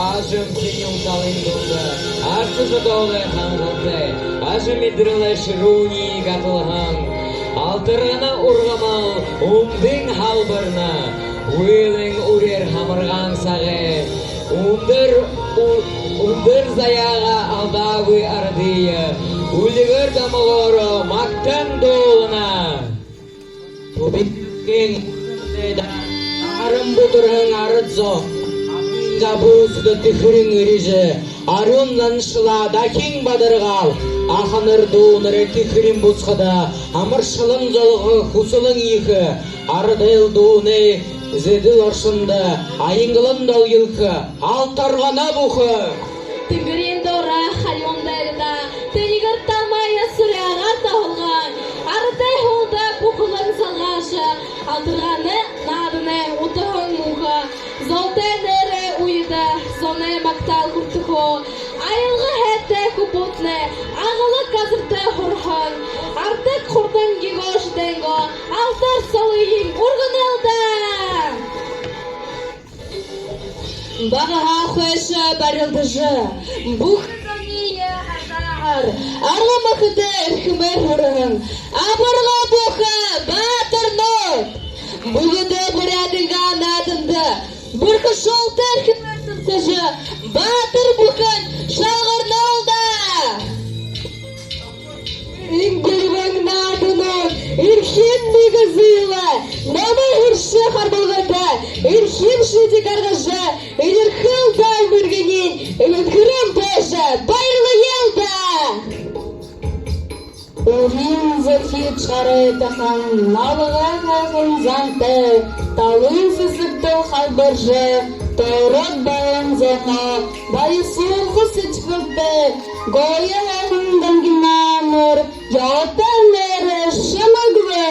ажым тенил талындылды, арсызы долы ханғылды, ажым идрілі шыруни гатылған, алтырғына урғамал умдың халбырна, уйлың урер хамырған сағы, умдыр заяға алдагы ардыйы, үлігір дамылоры мақтан долына. Тубиккен арым бұтырғын арыдзо, Габу суды тихрин риже, арюннан шыла дакин бадыргал, аханыр дууныры тихрин бусхада, амыр шылын золғы хусылын ихы, ардыл дууны зедил оршынды, айыңғылын дол йылқы, алтарғана бұхы. Тигрин дора хайондайда, тенигер тамая сүряғар тағылған, ардай холда бұқылын салғашы, алтырғаны надыны ұтығын мұға, золтенері уйда, зоне мактал күртіхо, айылғы хәтті күпотны, ағылы қазырты хұрхан, артық құрдан гигош денго, алтар солыйын ұрғын алда. Бағаға қойшы барылдыжы, бұқытание ағар, арлы мақыды үркімер ұрығын, абырға бұқы батыр нот, бұғыды бұрядыған адынды, бұрқы шолты үркімер тұқтыжы, батыр бұқын шалғырны алда. Ингірвің надынын, үрхем негізілі, намы үрші қарбылғыды, үрхем шыдек арғыжы, үрхіл дай мұргінен, үркірім бәжі, байырлы елді. Үрін зірхет шары тақын, налыған ағын занты, талын сызықты қалбыржы, Торот баян зона, байысуғы сычқылды, Гоя ағындан гинамыр, Яутан әрі шымығвы.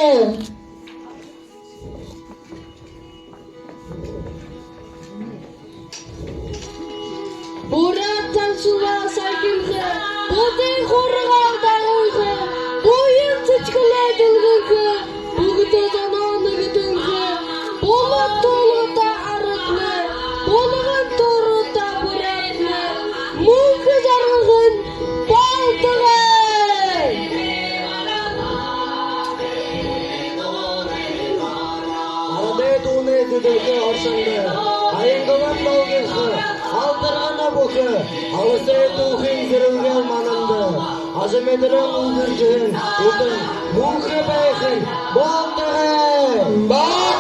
Бурат таншыға сайкілгі, Бұдың қорғалдан ұйғы, Бойын сычқылы дылғығы, Бұғыты заманы күтіңгі, Болат толыта арықлы, Болығын торута бұратны, Мұңқы жарғығын балтығын. Арады туны дүділгі оршынды, айыңғылан долгынғы, алтырғана бұқы, алысы тұлғын зірілген манынды, ажымедірін ұлдыржығын, ұтын, мұңқы байқын, балтығын.